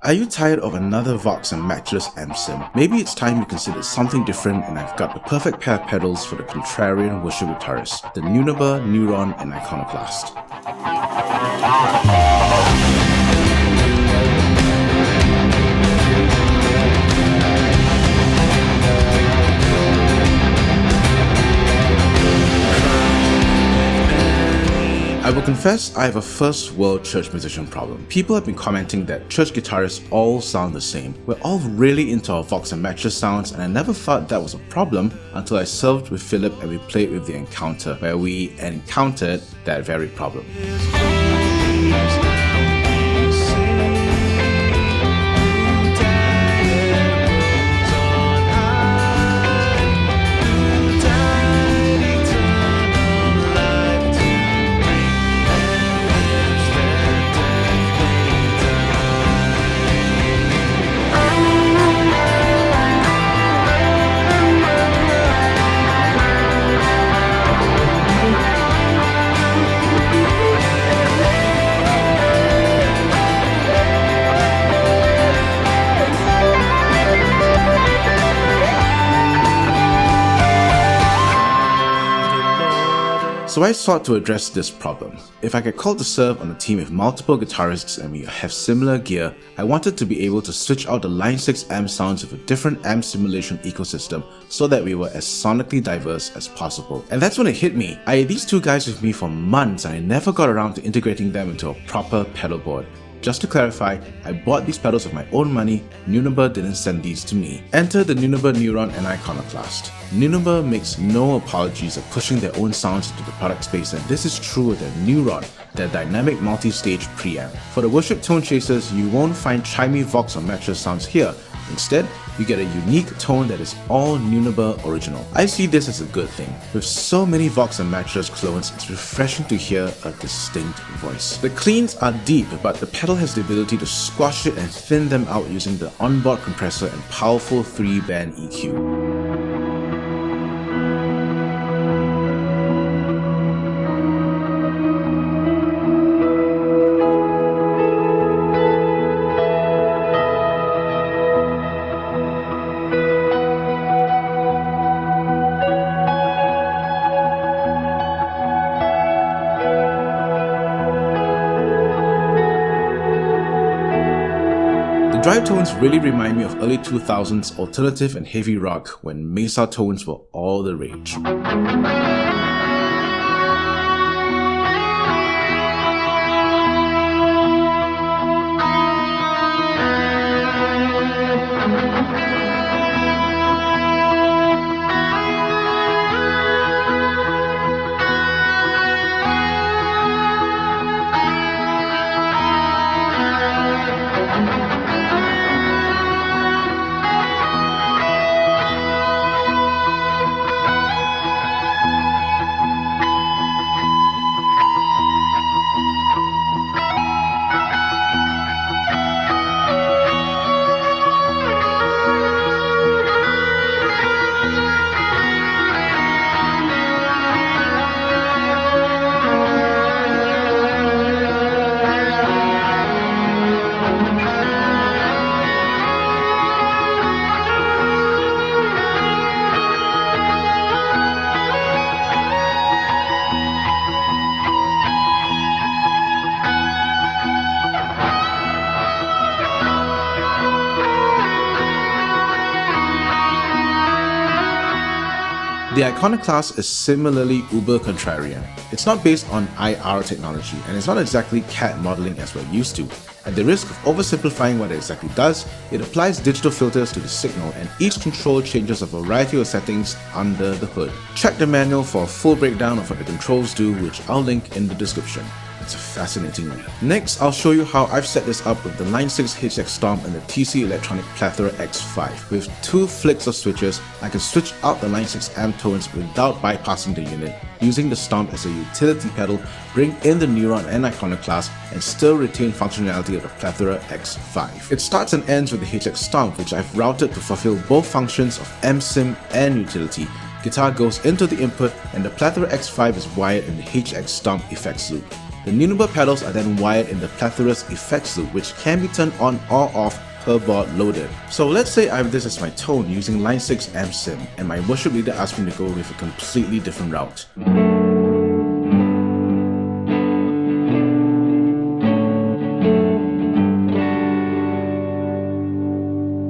Are you tired of another Vox and matchless amp sim? Maybe it's time you consider something different, and I've got the perfect pair of pedals for the contrarian worship guitarist, the Neunaber Neuron and Iconoclast. I will confess I have a first world church musician problem. People have been commenting that church guitarists all sound the same. We're all really into our Vox and matchless sounds, and I never thought that was a problem until I served with Philip and we played with the Encounter, where we encountered that very problem. So I sought to address this problem. If I get called to serve on a team with multiple guitarists and we have similar gear, I wanted to be able to switch out the Line 6 amp sounds with a different amp simulation ecosystem so that we were as sonically diverse as possible. And that's when it hit me. I had these two guys with me for months and I never got around to integrating them into a proper pedal board. Just to clarify, I bought these pedals with my own money. Neunaber didn't send these to me. Enter the Neunaber Neuron and Iconoclast. Neunaber makes no apologies of pushing their own sounds into the product space, and this is true with their Neuron, their dynamic multi-stage preamp. For the worship tone chasers, you won't find chimey Vox or matchless sounds here. Instead, you get a unique tone that is all Neunaber-original. I see this as a good thing. With so many Vox and matchless clones, it's refreshing to hear a distinct voice. The cleans are deep, but the pedal has the ability to squash it and thin them out using the onboard compressor and powerful 3-band EQ. The drive tones really remind me of early 2000s alternative and heavy rock when mesa tones were all the rage. The Iconoclast is similarly uber contrarian. It's not based on IR technology, and it's not exactly CAD modeling as we're used to. At the risk of oversimplifying what it exactly does, it applies digital filters to the signal, and each control changes a variety of settings under the hood. Check the manual for a full breakdown of what the controls do, which I'll link in the description. It's a fascinating read. Next, I'll show you how I've set this up with the Line 6 HX Stomp and the TC Electronic Plethora X5. With 2 flicks of switches, I can switch out the Line 6 amp tones without bypassing the unit, using the Stomp as a utility pedal, bring in the Neuron and Iconoclast, and still retain functionality of the Plethora X5. It starts and ends with the HX Stomp, which I've routed to fulfill both functions of MSIM and utility. Guitar goes into the input, and the Plethora X5 is wired in the HX Stomp effects loop. The Neunaber pedals are then wired in the plethorous effects loop, which can be turned on or off per board loaded. So let's say I have this as my tone using line 6 amp sim, and my worship leader asked me to go with a completely different route.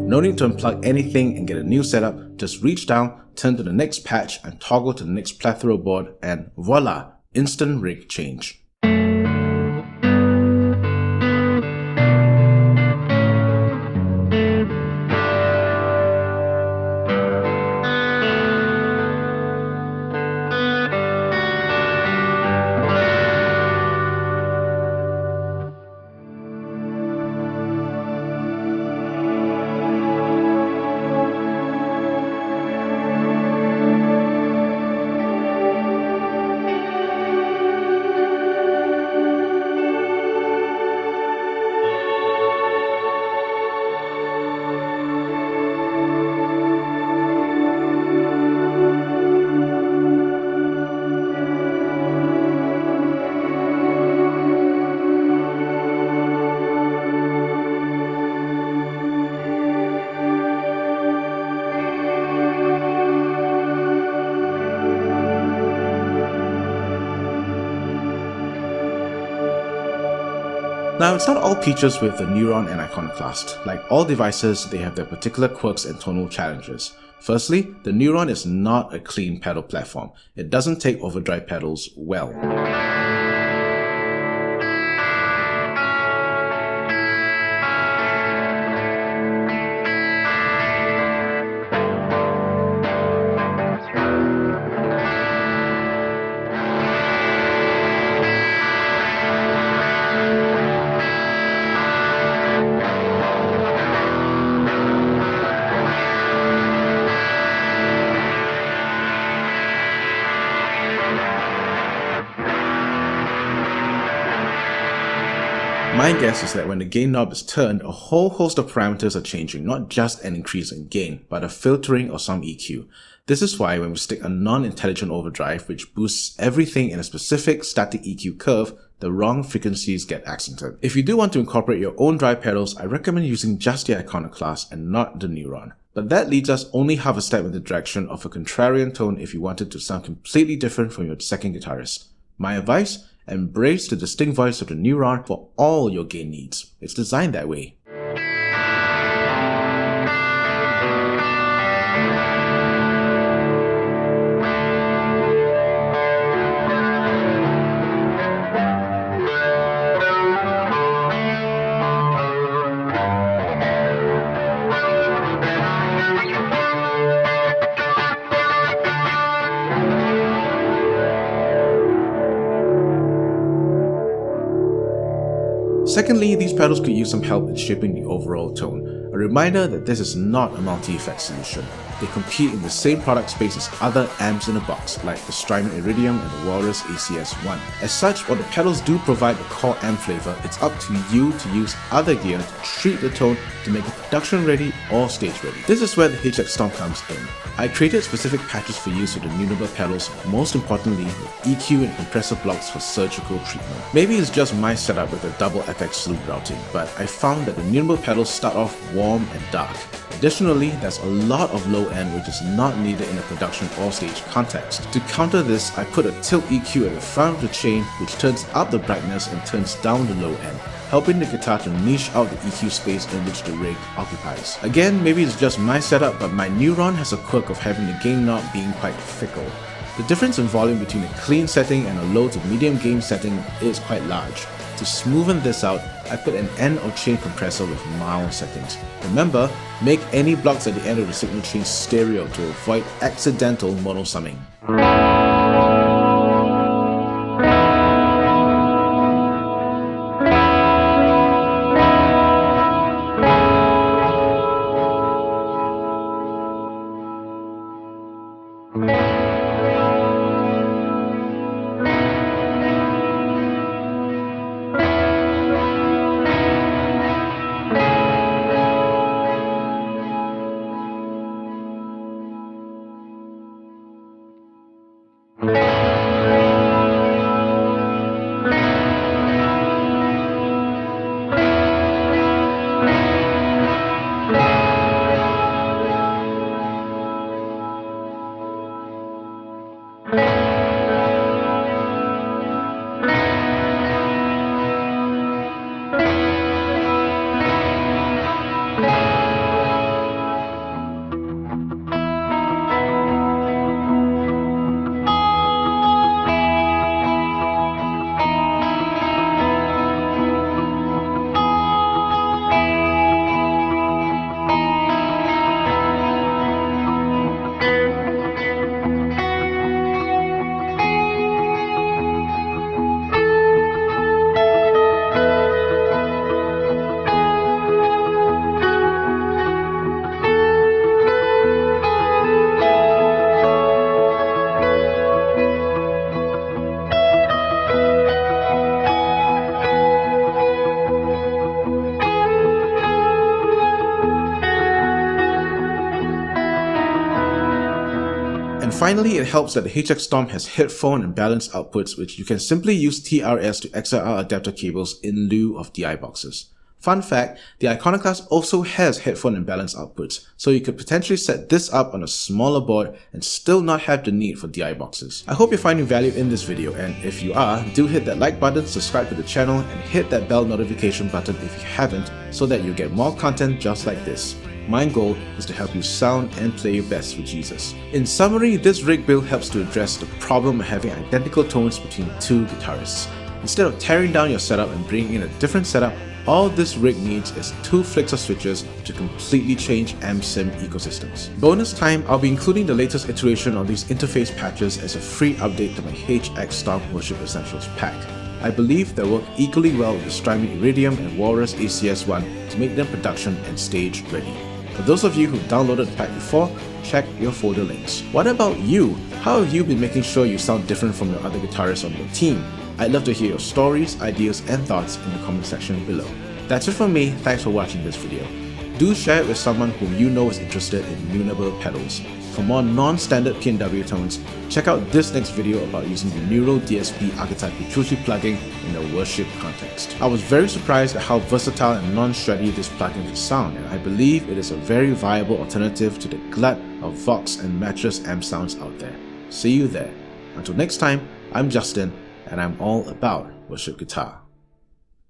No need to unplug anything and get a new setup, just reach down, turn to the next patch and toggle to the next plethora board, and voila, instant rig change. Now, it's not all features with the Neuron and Iconoclast. Like all devices, they have their particular quirks and tonal challenges. Firstly, the Neuron is not a clean pedal platform. It doesn't take overdrive pedals well. My guess is that when the gain knob is turned, a whole host of parameters are changing, not just an increase in gain, but a filtering or some EQ. This is why when we stick a non-intelligent overdrive, which boosts everything in a specific static EQ curve, the wrong frequencies get accented. If you do want to incorporate your own drive pedals, I recommend using just the Iconoclast and not the Neuron. But that leads us only half a step in the direction of a contrarian tone if you want it to sound completely different from your second guitarist. My advice? Embrace the distinct voice of the Neuron for all your gain needs. It's designed that way. Secondly, these pedals could use some help in shaping the overall tone. A reminder that this is not a multi-effect solution. They compete in the same product space as other amps in a box, like the Strymon Iridium and the Walrus ACS-1. As such, while the pedals do provide the core amp flavor, it's up to you to use other gear to treat the tone to make it production ready or stage ready. This is where the HX Stomp comes in. I created specific patches for use with the Neunaber pedals, most importantly with EQ and compressor blocks for surgical treatment. Maybe it's just my setup with a double FX loop routing, but I found that the Neunaber pedals start off warm and dark. Additionally, there's a lot of low end which is not needed in a production or stage context. To counter this, I put a tilt EQ at the front of the chain which turns up the brightness and turns down the low end, helping the guitar to niche out the EQ space in which the rig occupies. Again, maybe it's just my setup, but my Neuron has a quirk of having the gain knob being quite fickle. The difference in volume between a clean setting and a low to medium gain setting is quite large. To smoothen this out, I put an end of chain compressor with mild settings. Remember, make any blocks at the end of the signal chain stereo to avoid accidental mono summing. finally, it helps that the HX Stomp has headphone and balance outputs, which you can simply use TRS to XLR adapter cables in lieu of DI boxes. Fun fact, the Iconoclast also has headphone and balance outputs, so you could potentially set this up on a smaller board and still not have the need for DI boxes. I hope you're finding value in this video, and if you are, do hit that like button, subscribe to the channel, and hit that bell notification button if you haven't, so that you get more content just like this. My goal is to help you sound and play your best with Jesus. In summary, this rig build helps to address the problem of having identical tones between two guitarists. Instead of tearing down your setup and bringing in a different setup, all this rig needs is 2 flicks of switches to completely change amp sim ecosystems. Bonus time, I'll be including the latest iteration of these interface patches as a free update to my HX Stomp Worship Essentials pack. I believe they work equally well with the Strymon Iridium and Walrus ACS1 to make them production and stage ready. For those of you who've downloaded the pack before, check your folder links. What about you? How have you been making sure you sound different from your other guitarists on your team? I'd love to hear your stories, ideas, and thoughts in the comment section below. That's it from me, thanks for watching this video. Do share it with someone whom you know is interested in Neunaber pedals. For more non-standard P&W tones, check out this next video about using the Neural DSP archetype Petrucci plugin in a worship context. I was very surprised at how versatile and non-shreddy this plugin can sound, and I believe it is a very viable alternative to the glut of Vox and mattress amp sounds out there. See you there. Until next time, I'm Justin, and I'm all about worship guitar.